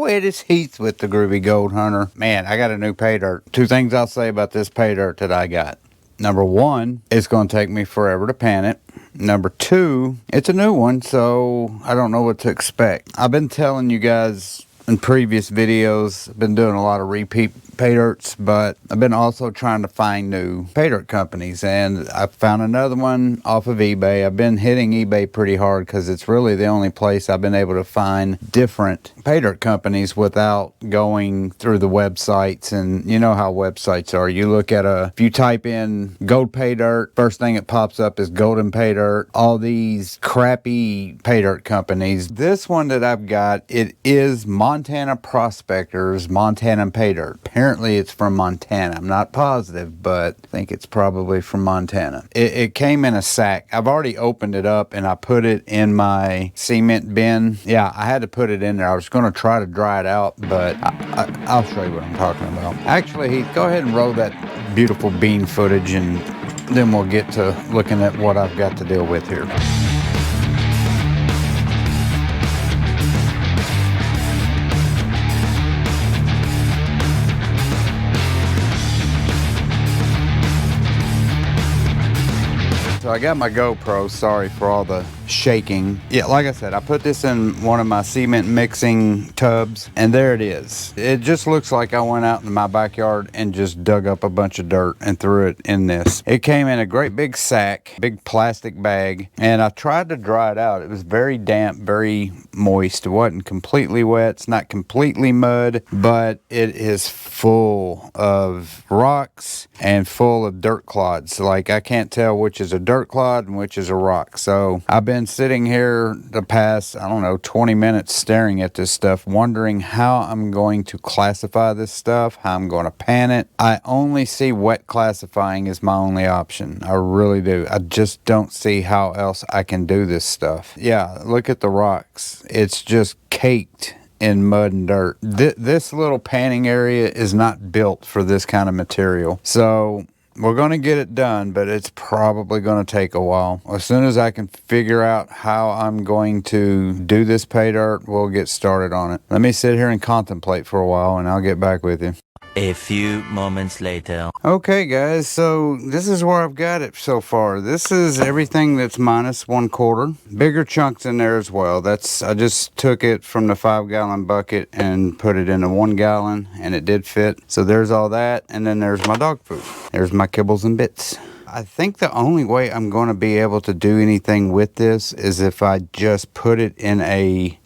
Oh, it is Heath with the Groovy Gold Hunter. Man, I got a new pay dirt. Two things I'll say about this pay dirt that I got. Number one, it's going to take me forever to pan it. Number two, it's a new one, so I don't know what to expect. I've been telling you guys in previous videos, I've been doing a lot of repeat pay dirts, but I've been also trying to find new pay dirt companies, and I found another one off of eBay. I've been hitting eBay pretty hard because it's really the only place I've been able to find different pay dirt companies without going through the websites. And you know how websites are. You look at if you type in gold pay dirt, first thing that pops up is golden pay dirt, all these crappy pay dirt companies. This one that I've got, it is Montana Prospectors Montana pay dirt. Apparently it's from Montana. I'm not positive, but I think it's probably from Montana. It came in a sack. I've already opened it up and I put it in my cement bin. Yeah, I had to put it in there. I was going to try to dry it out, but I'll show you what I'm talking about. Actually, Heath, go ahead and roll that beautiful bean footage, and then we'll get to looking at what I've got to deal with here. So I got my GoPro, sorry for all the shaking. Yeah, like I said, I put this in one of my cement mixing tubs, and there it is. It just looks like I went out in my backyard and just dug up a bunch of dirt and threw it in this. It came in a great big sack, big plastic bag, and I tried to dry it out. It was very damp, very moist. It wasn't completely wet. It's not completely mud, but it is full of rocks and full of dirt clods. Like, I can't tell which is a dirt clod and which is a rock. So I've been sitting here the past, I don't know, 20 minutes staring at this stuff, wondering how I'm going to classify this stuff, how I'm going to pan it. I only see wet classifying as my only option. I really do. I just don't see how else I can do this stuff. Yeah, look at the rocks. It's just caked in mud and dirt. This little panning area is not built for this kind of material. So we're going to get it done, but it's probably going to take a while. As soon as I can figure out how I'm going to do this pay dirt, we'll get started on it. Let me sit here and contemplate for a while, and I'll get back with you. A few moments later. Okay, guys, so this is where I've got it so far. This is everything that's minus 1/4. Bigger chunks in there as well. I just took it from the 5-gallon bucket and put it in a 1 gallon, and it did fit. So there's all that, and then there's my dog food. There's my kibbles and bits. I think the only way I'm going to be able to do anything with this is if I just put it in a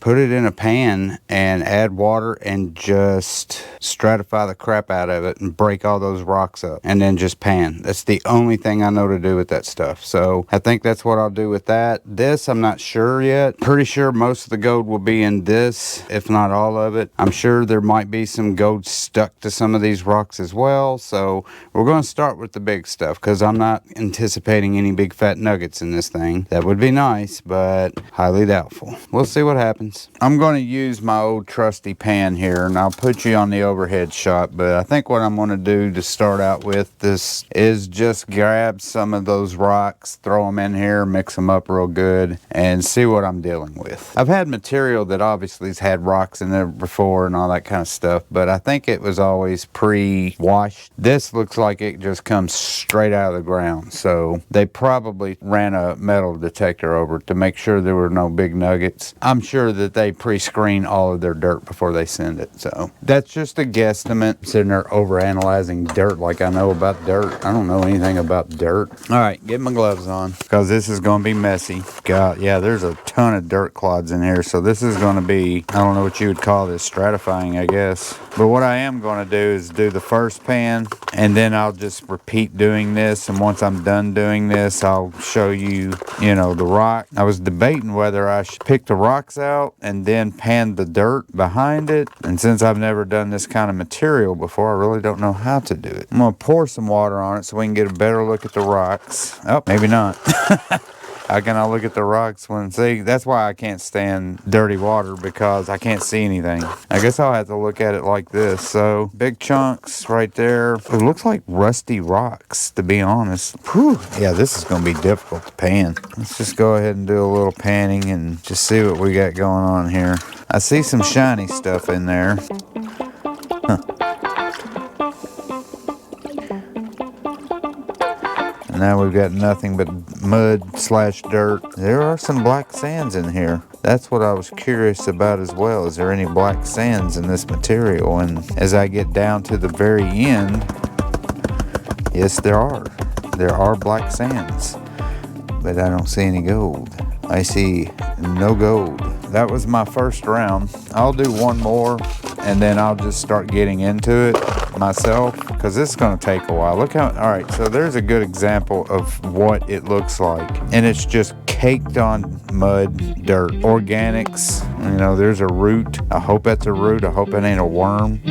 pan and add water and just stratify the crap out of it and break all those rocks up and then just pan. That's the only thing I know to do with that stuff. So I think that's what I'll do with that. This, I'm not sure yet. Pretty sure most of the gold will be in this, if not all of it. I'm sure there might be some gold stuck to some of these rocks as well. So we're going to start with the big stuff because I'm not anticipating any big fat nuggets in this thing. That would be nice, but highly doubtful. We'll see what happens. I'm going to use my old trusty pan here, and I'll put you on the overhead shot, but I think what I'm going to do to start out with this is just grab some of those rocks, throw them in here, mix them up real good, and see what I'm dealing with. I've had material that obviously has had rocks in there before and all that kind of stuff, but I think it was always pre-washed. This looks like it just comes straight out of the ground. So they probably ran a metal detector over it to make sure there were no big nuggets. I'm sure that they pre-screen all of their dirt before they send it. So that's just a guesstimate. Sitting there overanalyzing dirt like I know about dirt. I don't know anything about dirt. All right, get my gloves on because this is going to be messy. God, yeah, there's a ton of dirt clods in here. So this is going to be, I don't know what you would call this, stratifying, I guess. But what I am going to do is do the first pan, and then I'll just repeat doing this. And once I'm done doing this, I'll show you, the rock. I was debating whether I should pick the rocks out and then pan the dirt behind it. And since I've never done this kind of material before, I really don't know how to do it. I'm going to pour some water on it so we can get a better look at the rocks. Oh, maybe not. I cannot look at the rocks when, see, that's why I can't stand dirty water, because I can't see anything. I guess I'll have to look at it like this. So, big chunks right there. It looks like rusty rocks, to be honest. Whew. Yeah, this is going to be difficult to pan. Let's just go ahead and do a little panning and just see what we got going on here. I see some shiny stuff in there. Huh. Now we've got nothing but mud/dirt. There are some black sands in here. That's what I was curious about as well. Is there any black sands in this material? And as I get down to the very end, yes, there are. There are black sands, but I don't see any gold. I see no gold. That was my first round. I'll do one more and then I'll just start getting into it myself, because this is going to take a while. Look how, all right, so there's a good example of what it looks like, and it's just caked on mud, dirt, organics. You know, there's a root. I hope that's a root. I hope it ain't a worm.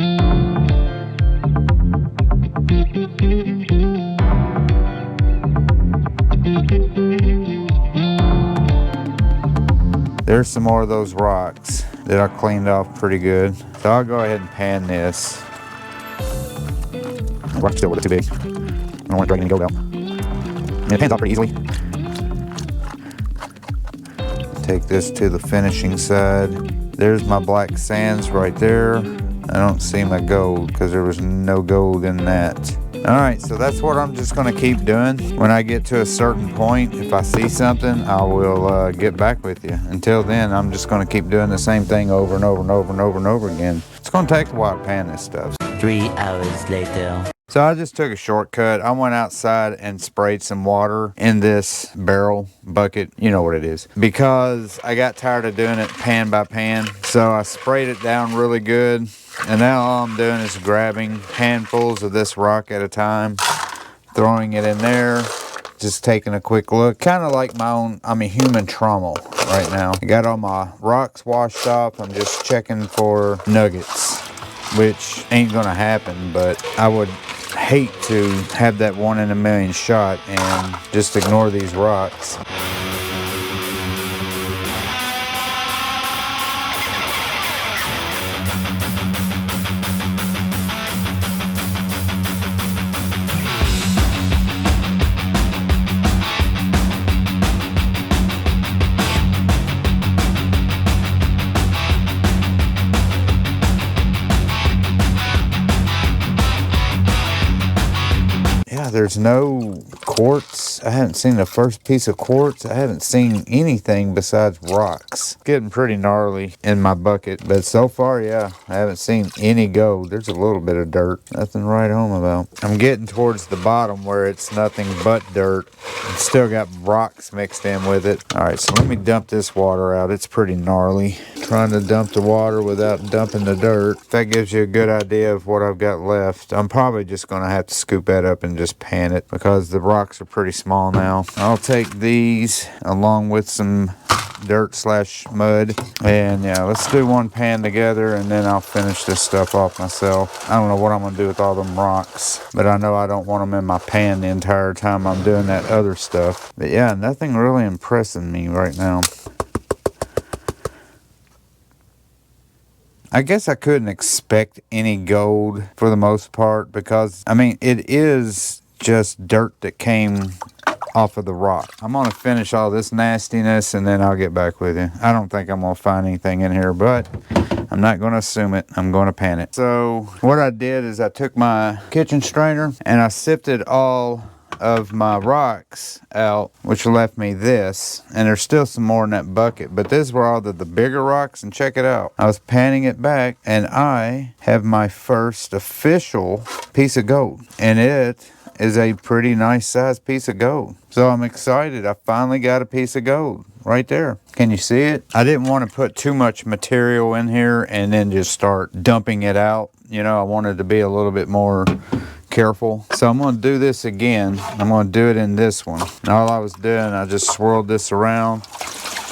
There's some more of those rocks that I cleaned off pretty good. So I'll go ahead and pan this. The rock's still a little too big. I don't want to drag any gold out. I mean, it pans out pretty easily. Take this to the finishing side. There's my black sands right there. I don't see my gold because there was no gold in that. Alright, so that's what I'm just going to keep doing. When I get to a certain point, if I see something, I will get back with you. Until then, I'm just going to keep doing the same thing over and over and over and over and over again. It's going to take a while to pan this stuff. 3 hours later. So I just took a shortcut. I went outside and sprayed some water in this barrel bucket. You know what it is. Because I got tired of doing it pan by pan. So I sprayed it down really good. And now all I'm doing is grabbing handfuls of this rock at a time, throwing it in there, just taking a quick look. Kind of like my own, I'm a human trommel right now. I got all my rocks washed off. I'm just checking for nuggets, which ain't gonna happen, but I would hate to have that 1 in a million shot and just ignore these rocks. There's no quartz. I haven't seen the first piece of quartz. I haven't seen anything besides rocks. It's getting pretty gnarly in my bucket, but so far, yeah, I haven't seen any gold. There's a little bit of dirt. Nothing to write home about. I'm getting towards the bottom where it's nothing but dirt. It's still got rocks mixed in with it. All right, so let me dump this water out. It's pretty gnarly. Trying to dump the water without dumping the dirt. If that gives you a good idea of what I've got left, I'm probably just going to have to scoop that up and just pan it because the rocks are pretty small now. I'll take these along with some dirt/mud, and yeah, let's do one pan together and then I'll finish this stuff off myself. I don't know what I'm gonna do with all them rocks, but I know I don't want them in my pan the entire time I'm doing that other stuff. But yeah, nothing really impressing me right now. I guess I couldn't expect any gold for the most part because, I mean, it is just dirt that came off of the rock. I'm going to finish all this nastiness and then I'll get back with you. I don't think I'm going to find anything in here, but I'm not going to assume it. I'm going to pan it. So what I did is I took my kitchen strainer and I sifted all of my rocks out, which left me this, and there's still some more in that bucket, but these were all the bigger rocks, and check it out. I was panning it back and I have my first official piece of gold, and it is a pretty nice sized piece of gold. So I'm excited. I finally got a piece of gold right there. Can you see it? I didn't want to put too much material in here and then just start dumping it out. You know, I wanted to be a little bit more careful. So I'm going to do this again. I'm going to do it in this one. And all I was doing, I just swirled this around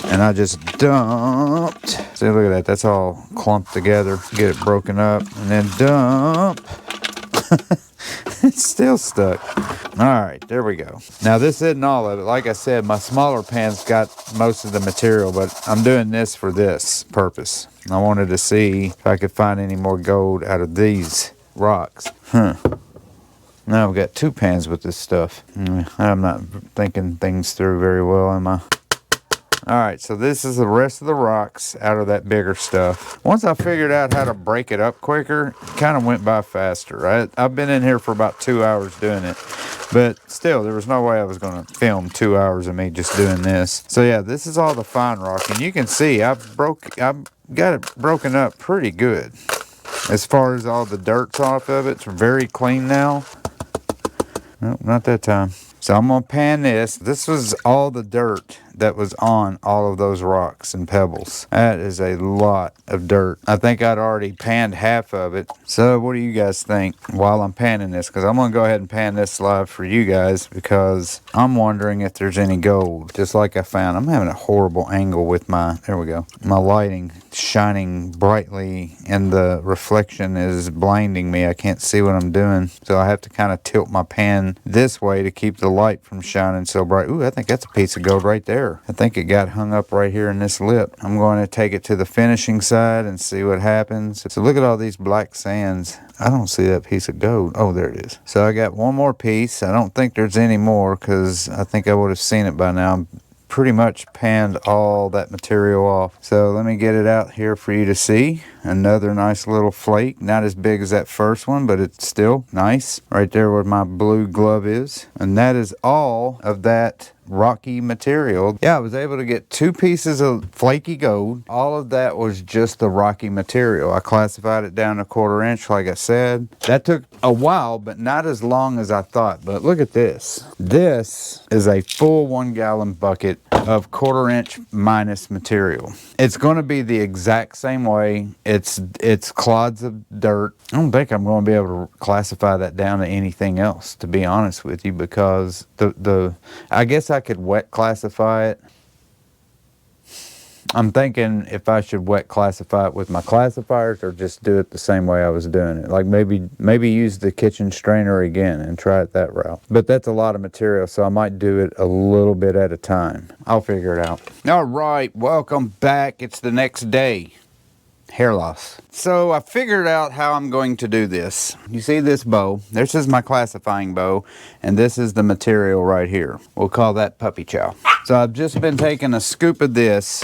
and I just dumped. See, look at that. That's all clumped together. Get it broken up and then dump. It's still stuck. All right, there we go. Now this isn't all of it. Like I said, my smaller pan's got most of the material, but I'm doing this for this purpose. I wanted to see if I could find any more gold out of these rocks. Now I've got 2 pans with this stuff. I'm not thinking things through very well, am I? Alright, so this is the rest of the rocks out of that bigger stuff. Once I figured out how to break it up quicker, it kind of went by faster. I've been in here for about 2 hours doing it. But still, there was no way I was going to film 2 hours of me just doing this. So yeah, this is all the fine rock. And you can see I've got it broken up pretty good. As far as all the dirt's off of it, it's very clean now. Nope, not that time. So I'm going to pan this. This was all the dirt that was on all of those rocks and pebbles. That is a lot of dirt. I think I'd already panned half of it. So what do you guys think while I'm panning this? Because I'm going to go ahead and pan this live for you guys because I'm wondering if there's any gold. Just like I found. I'm having a horrible angle with my, there we go, my lighting shining brightly and the reflection is blinding me. I can't see what I'm doing. So I have to kind of tilt my pan this way to keep the light from shining so bright. Ooh, I think that's a piece of gold right there. I think it got hung up right here in this lip. I'm going to take it to the finishing side and see what happens. So look at all these black sands. I don't see that piece of gold. Oh, there it is. So I got one more piece. I don't think there's any more because I think I would have seen it by now. Pretty much panned all that material off. So let me get it out here for you to see. Another nice little flake. Not as big as that first one, but it's still nice. Right there where my blue glove is. And that is all of that rocky material. Yeah, I was able to get 2 pieces of flaky gold. All of that was just the rocky material. I classified it down to 1/4 inch like I said. That took a while, but not as long as I thought. But look at this. This is a full 1 gallon bucket of 1/4 inch minus material. It's going to be the exact same way. It's clods of dirt. I don't think I'm going to be able to classify that down to anything else, to be honest with you, because I guess I could wet classify it. I'm thinking if I should wet classify it with my classifiers or just do it the same way I was doing it. Like maybe use the kitchen strainer again and try it that route. But that's a lot of material, so I might do it a little bit at a time. I'll figure it out. All right, welcome back. It's the next day. Hair loss. So I figured out how I'm going to do this. You see this bow? This is my classifying bow, and this is the material right here. We'll call that puppy chow. So I've just been taking a scoop of this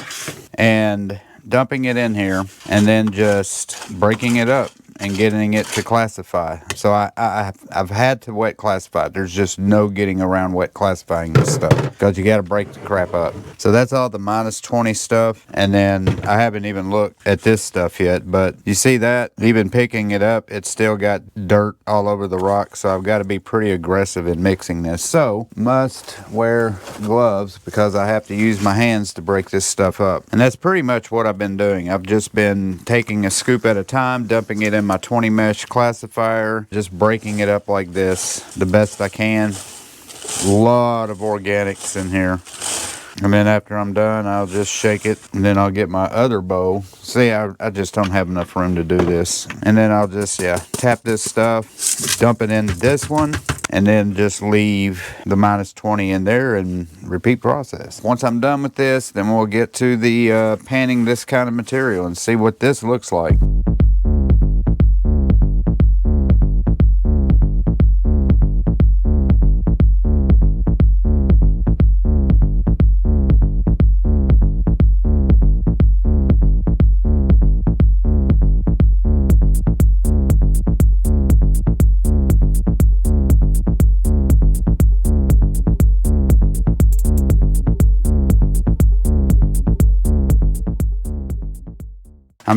and dumping it in here and then just breaking it up and getting it to classify. So I've had to wet classify. There's just no getting around wet classifying this stuff because you got to break the crap up. So that's all the -20 stuff. And then I haven't even looked at this stuff yet, but you see that? Even picking it up, it's still got dirt all over the rock. So I've got to be pretty aggressive in mixing this. So must wear gloves because I have to use my hands to break this stuff up. And that's pretty much what I've been doing. I've just been taking a scoop at a time, dumping it in my 20 mesh classifier, just breaking it up like this the best I can. A lot of organics in here. And then after I'm done, I'll just shake it, and then I'll get my other bowl. See, I just don't have enough room to do this. And then I'll just, tap this stuff, dump it into this one, and then just leave the -20 in there and repeat process. Once I'm done with this, then we'll get to the panning this kind of material and see what this looks like.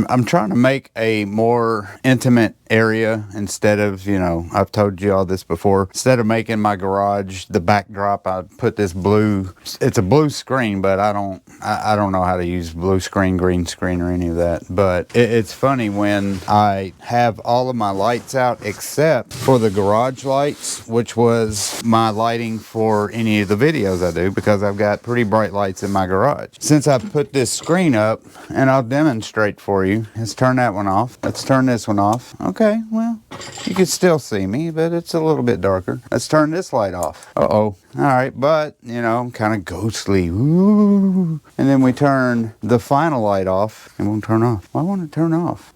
I'm trying to make a more intimate area instead of, I've told you all this before. Instead of making my garage the backdrop, I put this blue, it's a blue screen, but I don't know how to use blue screen, green screen, or any of that. But it's funny when I have all of my lights out except for the garage lights, which was my lighting for any of the videos I do, because I've got pretty bright lights in my garage. Since I've put this screen up, and I'll demonstrate for you. Let's turn that one off. Let's turn this one off. Okay, well, You can still see me, but it's a little bit darker. Let's turn this light off. Uh-oh. All right, but, you know, kind of ghostly. Ooh. And then we turn the final light off. It won't turn off. Why won't it turn off?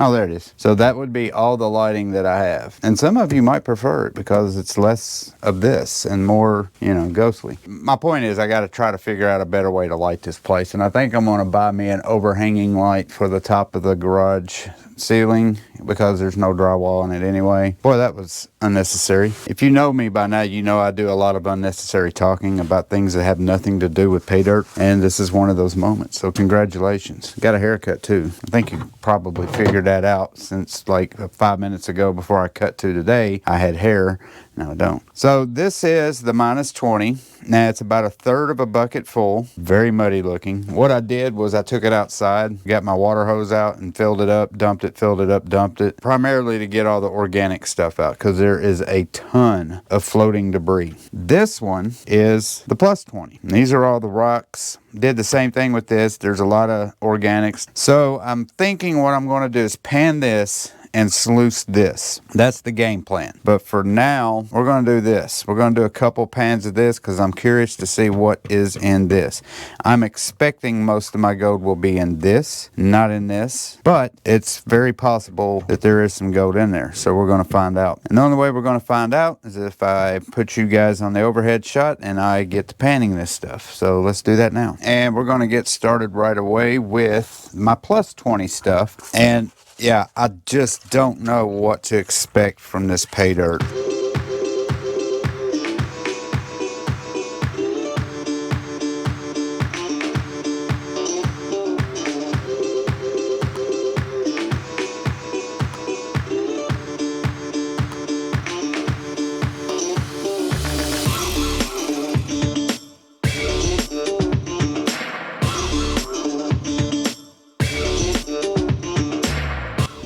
Oh, there it is. So that would be all the lighting that I have. And some of you might prefer it because it's less of this and more, you know, ghostly. My point is I got to try to figure out a better way to light this place. And I think I'm going to buy me an overhanging light for the top of the garage ceiling because there's no drywall in it anyway. Boy, that was unnecessary. If you know me by now, you know I do a lot of unnecessary talking about things that have nothing to do with pay dirt, and this is one of those moments. So congratulations. Got a haircut too. I think you probably figured that out since like 5 minutes ago before I cut to today. I had hair. No, I don't. So this is the minus 20. Now it's about a third of a bucket full. Very muddy looking. What I did was I took it outside, got my water hose out and filled it up, dumped it, filled it up, dumped it. Primarily to get all the organic stuff out because there is a ton of floating debris. This one is the plus 20. And these are all the rocks. Did the same thing with this. There's a lot of organics. So I'm thinking what I'm going to do is pan this and sluice this. That's the game plan. But for now, we're going to do this. We're going to do a couple pans of this because I'm curious to see what is in this. I'm expecting most of my gold will be in this, not in this. But it's very possible that there is some gold in there. So we're going to find out. And the only way we're going to find out is if I put you guys on the overhead shot and I get to panning this stuff. So let's do that now. And we're going to get started right away with my plus 20 stuff. And yeah, I just don't know what to expect from this pay dirt.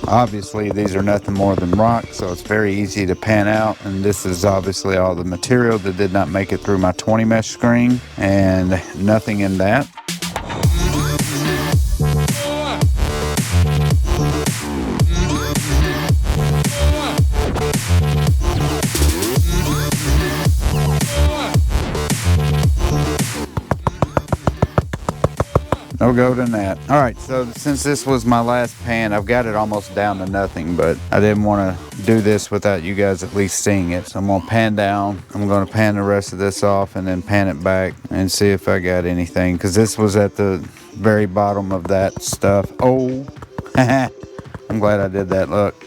Obviously, these are nothing more than rock, so it's very easy to pan out. And this is obviously all the material that did not make it through my 20 mesh screen, and nothing in that. No gold in that. All right, so since this was my last pan, I've got it almost down to nothing, but I didn't want to do this without you guys at least seeing it. So I'm going to pan down. I'm going to pan the rest of this off and then pan it back and see if I got anything, because this was at the very bottom of that stuff. Oh, I'm glad I did that. Look,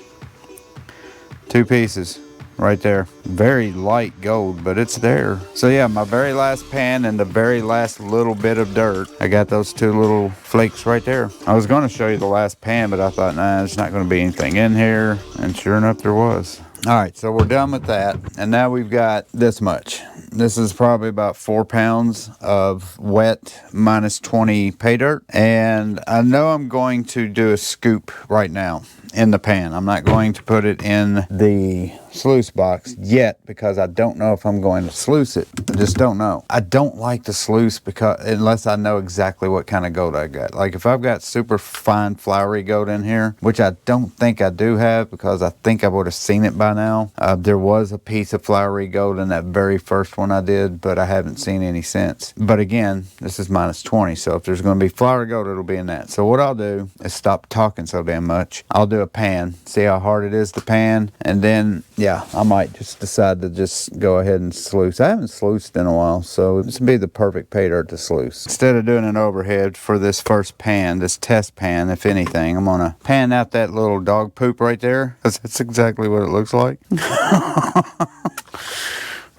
2 pieces. Right there. Very light gold, but it's there. So yeah, my very last pan and the very last little bit of dirt. I got those 2 little flakes right there. I was going to show you the last pan, but I thought, nah, there's not going to be anything in here. And sure enough, there was. All right, so we're done with that. And now we've got this much. This is probably about 4 pounds of wet minus 20 pay dirt. And I know I'm going to do a scoop right now in the pan. I'm not going to put it in the sluice box yet because I don't know if I'm going to sluice it. I just don't know. I don't like to sluice because unless I know exactly what kind of gold I got. Like if I've got super fine floury gold in here, which I don't think I do have because I think I would have seen it by now. There was a piece of floury gold in that very first one I did, but I haven't seen any since. But again, this is minus 20, so if there's going to be floury gold, it'll be in that. So what I'll do is stop talking so damn much. I'll do a pan, see how hard it is to pan, and then yeah, I might just decide to just go ahead and sluice. I haven't sluiced in a while, so this would be the perfect pay dirt to sluice. Instead of doing an overhead for this first pan, this test pan, if anything, I'm gonna pan out that little dog poop right there, because that's exactly what it looks like.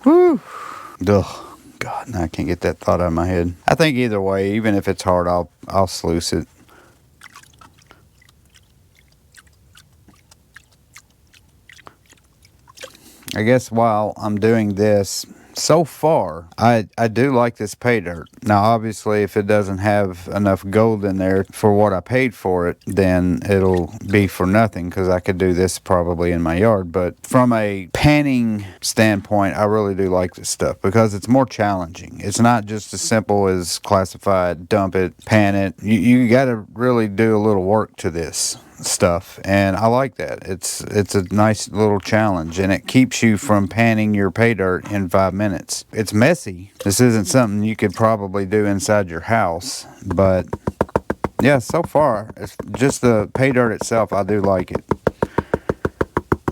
Whew. Ugh. God, now I can't get that thought out of my head. I think either way, even if it's hard, I'll sluice it. I guess while I'm doing this, so far, I do like this pay dirt. Now, obviously, if it doesn't have enough gold in there for what I paid for it, then it'll be for nothing because I could do this probably in my yard. But from a panning standpoint, I really do like this stuff because it's more challenging. It's not just as simple as classify it, dump it, pan it. You got to really do a little work to this. stuff, and I like that. It's a nice little challenge, and it keeps you from panning your pay dirt in 5 minutes. It's messy. This isn't something you could probably do inside your house, but yeah, so far it's just the pay dirt itself. I do like it.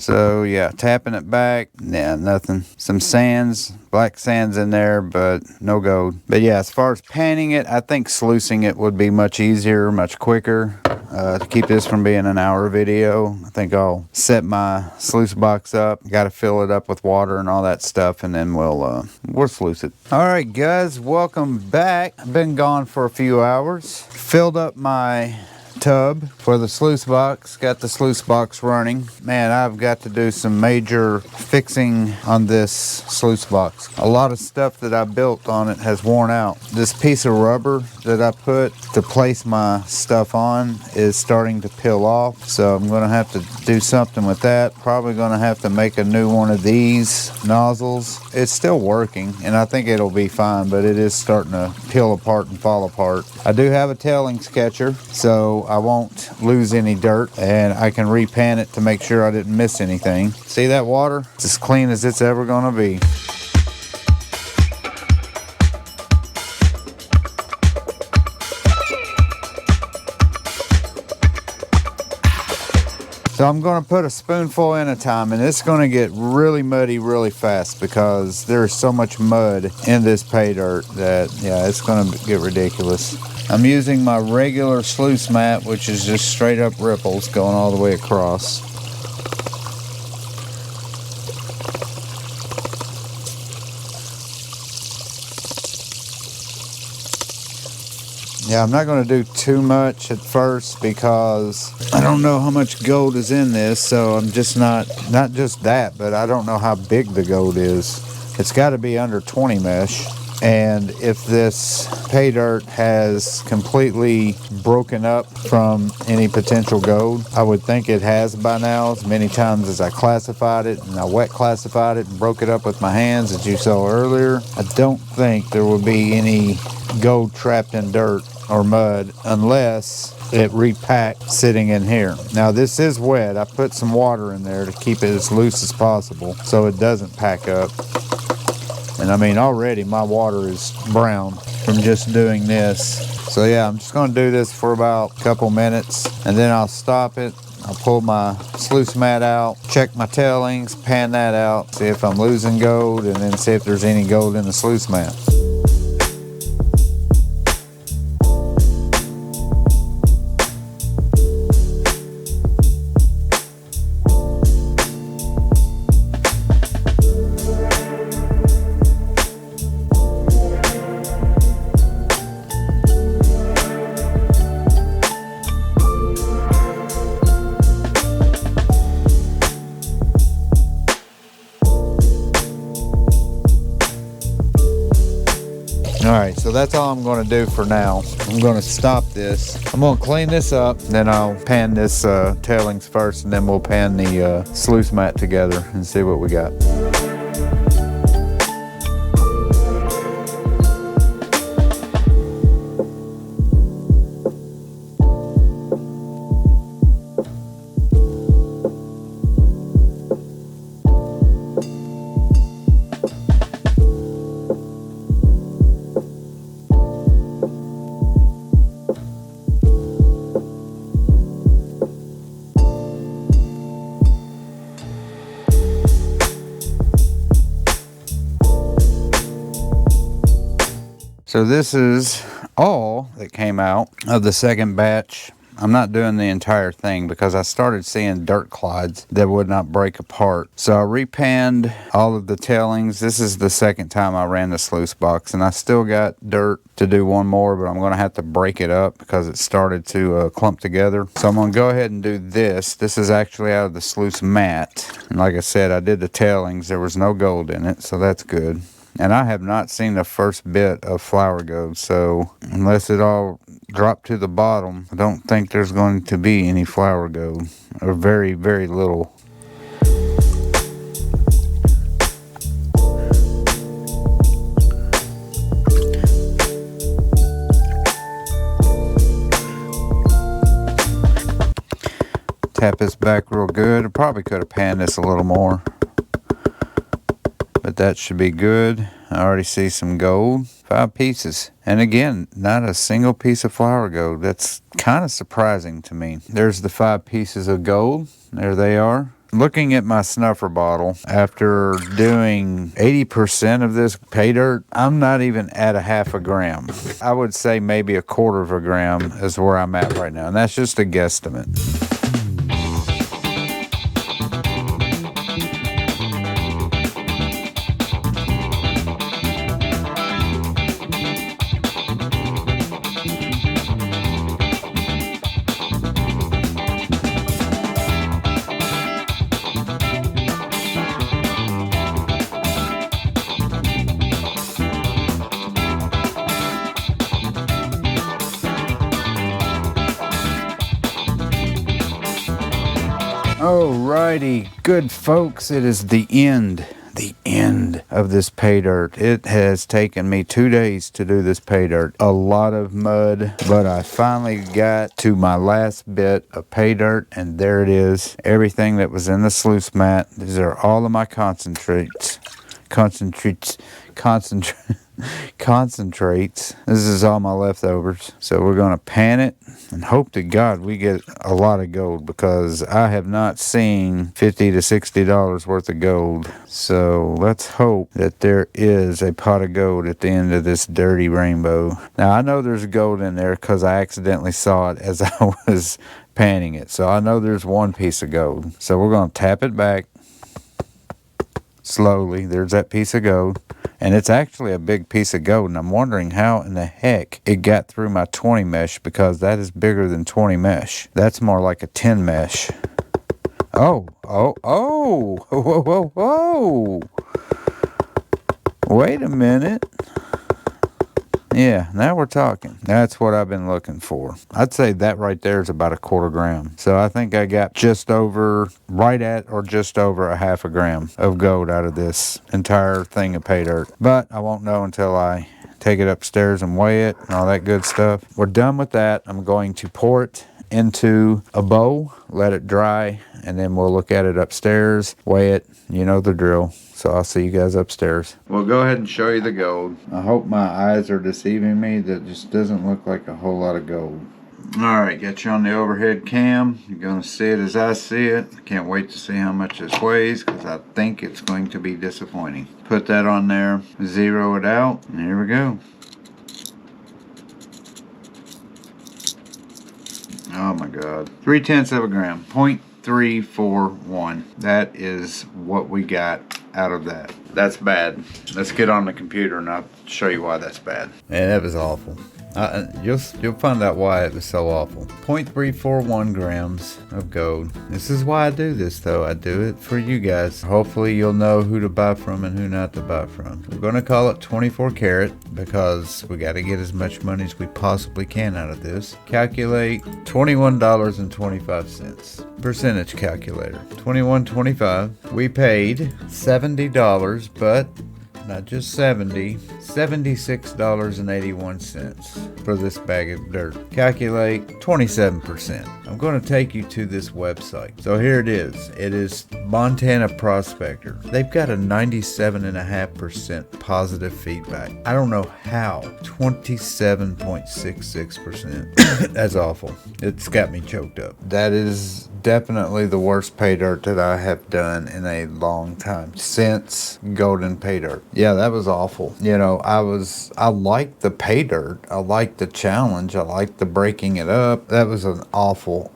So yeah, tapping it back, yeah, nothing. Some sands, black sands in there, but no gold. But yeah, as far as panning it, I think sluicing it would be much easier, much quicker. To keep this from being an hour video, I think I'll set my sluice box up. Got to fill it up with water and all that stuff, and then we'll sluice it. All right, guys, welcome back. I've been gone for a few hours. Filled up my tub for the sluice box. Got the sluice box running. Man, I've got to do some major fixing on this sluice box. A lot of stuff that I built on it has worn out. This piece of rubber that I put to place my stuff on is starting to peel off, so I'm gonna have to do something with that. Probably gonna have to make a new one of these nozzles. It's still working, and I think it'll be fine, but it is starting to peel apart and fall apart. I do have a tailings catcher, so I won't lose any dirt, and I can repan it to make sure I didn't miss anything. See that water? It's as clean as it's ever gonna be. So I'm going to put a spoonful in at a time, and it's going to get really muddy really fast because there's so much mud in this pay dirt that, yeah, it's going to get ridiculous. I'm using my regular sluice mat, which is just straight up ripples going all the way across. Yeah, I'm not going to do too much at first because I don't know how much gold is in this, so I'm just not just that, but I don't know how big the gold is. It's got to be under 20 mesh, and if this pay dirt has completely broken up from any potential gold, I would think it has by now. As many times as I classified it, and I wet classified it and broke it up with my hands, as you saw earlier, I don't think there will be any gold trapped in dirt or mud unless it repacked sitting in here. Now this is wet. I put some water in there to keep it as loose as possible so it doesn't pack up. And I mean, already my water is brown from just doing this. So yeah, I'm just going to do this for about a couple minutes, and then I'll stop it. I'll pull my sluice mat out, check my tailings, pan that out, see if I'm losing gold, and then see if there's any gold in the sluice mat. Alright, so that's all I'm going to do for now. I'm going to stop this. I'm going to clean this up, then I'll pan this tailings first, and then we'll pan the sluice mat together and see what we got. So this is all that came out of the second batch. I'm not doing the entire thing because I started seeing dirt clods that would not break apart. So I repanned all of the tailings. This is the second time I ran the sluice box, and I still got dirt to do one more, but I'm going to have to break it up because it started to clump together. So I'm going to go ahead and do this. This is actually out of the sluice mat. And like I said, I did the tailings. There was no gold in it, so that's good. And I have not seen the first bit of flour gold, so unless it all dropped to the bottom, I don't think there's going to be any flour gold, or very, very little. Tap this back real good. I probably could have panned this a little more, but that should be good. I already see some gold. 5 pieces. And again, not a single piece of flour gold. That's kind of surprising to me. There's the 5 pieces of gold. There they are. Looking at my snuffer bottle, after doing 80% of this pay dirt, I'm not even at a half a gram. I would say maybe a quarter of a gram is where I'm at right now. And that's just a guesstimate. Alrighty, good folks, it is the end of this pay dirt. It has taken me 2 days to do this pay dirt. A lot of mud, but I finally got to my last bit of pay dirt, and there it is. Everything that was in the sluice mat. These are all of my concentrates. Concentrates. This is all my leftovers. So we're going to pan it and hope to God we get a lot of gold, because I have not seen $50 to $60 worth of gold. So let's hope that there is a pot of gold at the end of this dirty rainbow. Now I know there's gold in there because I accidentally saw it as I was panning it. So I know there's 1 piece of gold. So we're going to tap it back slowly. There's that piece of gold. And it's actually a big piece of gold, and I'm wondering how in the heck it got through my 20 mesh, because that is bigger than 20 mesh. That's more like a 10 mesh. Oh, whoa. Wait a minute. Yeah, now we're talking. That's what I've been looking for. I'd say that right there is about a quarter gram. So I think I got just over, right at or just over a half a gram of gold out of this entire thing of pay dirt. But I won't know until I take it upstairs and weigh it and all that good stuff. We're done with that. I'm going to pour it into a bowl, let it dry, and then we'll look at it upstairs, weigh it. You know the drill. So I'll see you guys upstairs. We'll go ahead and show you the gold. I hope my eyes are deceiving me. That just doesn't look like a whole lot of gold. Alright, got you on the overhead cam. You're going to see it as I see it. I can't wait to see how much this weighs, because I think it's going to be disappointing. Put that on there, zero it out, and here we go. Oh my God. 3/10 of a gram. 0.341. That is what we got out of that. That's bad. Let's get on the computer and I'll show you why that's bad. Yeah, that was awful. You'll find out why it was so awful. 0.341 grams of gold. This is why I do this, though. I do it for you guys. Hopefully you'll know who to buy from and who not to buy from. We're going to call it 24 karat because we got to get as much money as we possibly can out of this. Calculate $21.25. Percentage calculator. 21.25. We paid $70, but not just 70, $76.81 for this bag of dirt. Calculate 27%. I'm going to take you to this website. So here it is. It is Montana Prospector. They've got a 97.5% positive feedback. I don't know how. 27.66%. That's awful. It's got me choked up. That is definitely the worst pay dirt that I have done in a long time since golden pay dirt. Yeah, that was awful. You know, I liked the pay dirt. I liked the challenge. I liked the breaking it up. That was an awful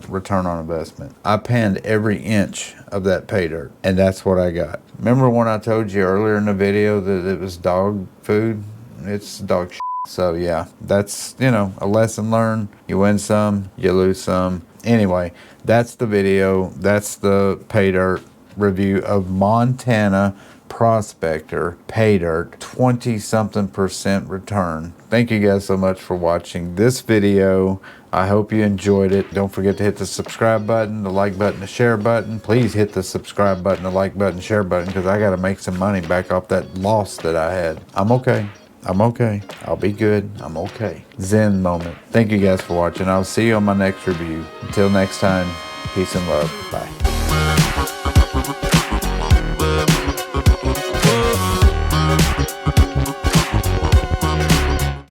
return on investment. I panned every inch of that pay dirt, and that's what I got. Remember when I told you earlier in the video that it was dog food? It's dog shit. So yeah, that's, you know, a lesson learned. You win some, you lose some. Anyway, that's the video. That's the pay dirt review of Montana Prospector pay dirt, 20-something% return. Thank you guys so much for watching this video. I hope you enjoyed it. Don't forget to hit the subscribe button, the like button, the share button. Please hit the subscribe button, the like button, share button, because I got to make some money back off that loss that I had. I'm okay. I'll be good. I'm okay. Zen moment. Thank you guys for watching. I'll see you on my next review. Until next time, Peace and love. Bye.